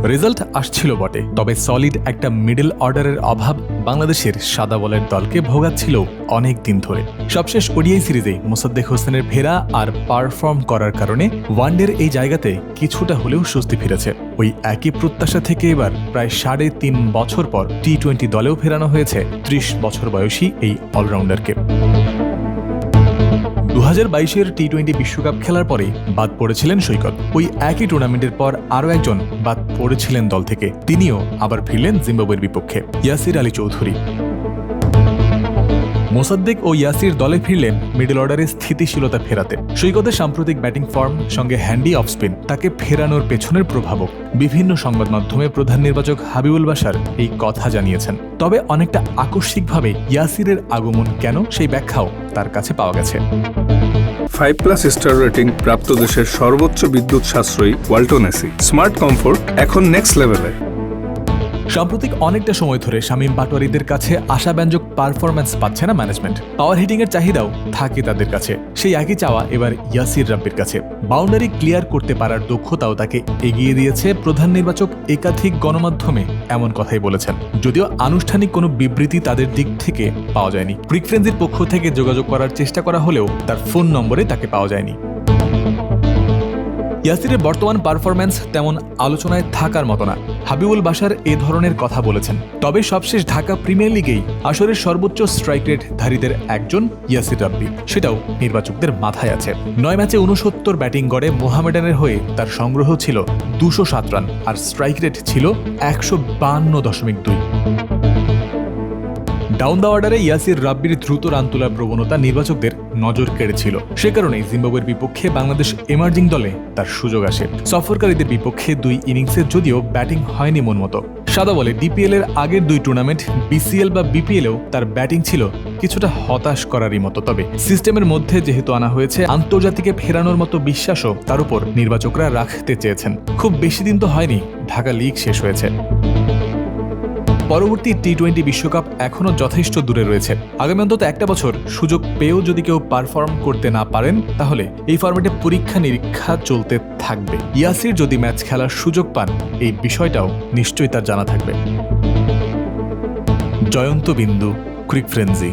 Result আসছিল বটে, তবে সলিড একটা মিডল অর্ডারের অভাব বাংলাদেশের সাদা বলের দলকে ভোগাচ্ছিল অনেক দিন ধরে। সবশেষ ওডিআই সিরিজে মোসাদ্দেক হোসেনের ফেরা আর পারফর্ম করার কারণে ওয়ানডের এই জায়গাতে কিছুটা হলেও স্বস্তি ফিরেছে। ওই একই প্রত্যাশা থেকে এবার প্রায় 3.5 বছর পর টি-20 দলেও ফেরানো হয়েছে 30 বছর বয়সী এই অলরাউন্ডারকে। 2022-এর টি-20 বিশ্বকাপ খেলার পরে বাদ পড়েছিলেন সৈকত। ওই একই টুর্নামেন্টের পর আরও একজন বাদ পড়েছিলেন দল থেকে, তিনিও আবার ফিরলেন জিম্বাবুয়ের বিপক্ষে, ইয়াসির আলী চৌধুরী। মোসাদ্দেক ও ইয়াসির দলে ফিরলেন মিডল অর্ডারে স্থিতিশীলতা ফেরাতে। সৈকতের সাম্প্রতিক ব্যাটিং ফর্ম সঙ্গে হ্যান্ডি অফ স্পিন তাকে ফেরানোর পেছনের প্রভাবক। বিভিন্ন সংবাদ মাধ্যমে প্রধান নির্বাচক হাবিবুল বাশার এই কথা জানিয়েছেন। তবে অনেকটা আকস্মিকভাবে ইয়াসিরের আগমন কেন, সেই ব্যাখ্যাও তার কাছে পাওয়া গেছে। 5+ স্টার রেটিং প্রাপ্ত দেশের সর্বোচ্চ বিদ্যুৎ সাশ্রয়ী ওয়ালটন এসি। স্মার্ট কমফোর্ট এখন নেক্সট লেভেলে। সাম্প্রতিক অনেকটা সময় ধরে শামীম পাটোয়ারিদের কাছে আশাব্যঞ্জক পারফরম্যান্স পাচ্ছে না ম্যানেজমেন্ট। পাওয়ার হিটিংয়ের চাহিদাও থাকে তাদের কাছে, সেই একই চাওয়া এবার ইয়াসির রাব্বির কাছে। বাউন্ডারি ক্লিয়ার করতে পারার দক্ষতাও তাকে এগিয়ে দিয়েছে প্রধান নির্বাচক একাধিক গণমাধ্যমে এমন কথাই বলেছেন, যদিও আনুষ্ঠানিক কোনো বিবৃতি তাদের দিক থেকে পাওয়া যায়নি। ক্রিক ফ্রেন্সির পক্ষ থেকে যোগাযোগ করার চেষ্টা করা হলেও তার ফোন নম্বরে তাকে পাওয়া যায়নি। ইয়াসিরের বর্তমান পারফরম্যান্স তেমন আলোচনায় থাকার মতো না, হাবিবুল বাশার এ ধরনের কথা বলেছেন। তবে সবশেষ ঢাকা প্রিমিয়ার লিগেই আসরের সর্বোচ্চ স্ট্রাইক রেট ধারীদের একজন ইয়াসির রাব্বি, সেটাও নির্বাচকদের মাথায় আছে। 9 ম্যাচে 69 ব্যাটিং গড়ে মোহামেডানের হয়ে তার সংগ্রহ ছিল 207 রান, আর স্ট্রাইক রেট ছিল 152.2। ডাউন দ্য অর্ডারে ইয়াসির রাব্বির দ্রুত রান তোলার প্রবণতা নির্বাচকদের নজর কেড়েছিল। সে কারণেই জিম্বাবুয়ের বিপক্ষে বাংলাদেশ এমার্জিং দলে তার সুযোগ আসে। সফরকারীদের বিপক্ষে 2 ইনিংসে যদিও ব্যাটিং হয়নি মন মতো। সাদা বলে ডিপিএল এর আগের 2 টুর্নামেন্ট বিসিএল বা বিপিএলেও তার ব্যাটিং ছিল কিছুটা হতাশ করারই মতো। তবে সিস্টেমের মধ্যে যেহেতু আনা হয়েছে, আন্তর্জাতিকে ফেরানোর মতো বিশ্বাসও তার উপর নির্বাচকরা রাখতে চেয়েছেন। খুব বেশি দিন তো হয়নি ঢাকা লিগ শেষ হয়েছে। পরবর্তী টি-20 বিশ্বকাপ এখনও যথেষ্ট দূরে রয়েছে। আগামী অন্তত একটা বছর সুযোগ পেয়েও যদি কেউ পারফর্ম করতে না পারেন, তাহলে এই ফরম্যাটে পরীক্ষা নিরীক্ষা চলতে থাকবে। ইয়াসির যদি ম্যাচ খেলার সুযোগ পান, এই বিষয়টাও নিশ্চয়ই তার জানা থাকবে। জয়ন্ত বিন্দু, ক্রিক ফ্রেন্সি।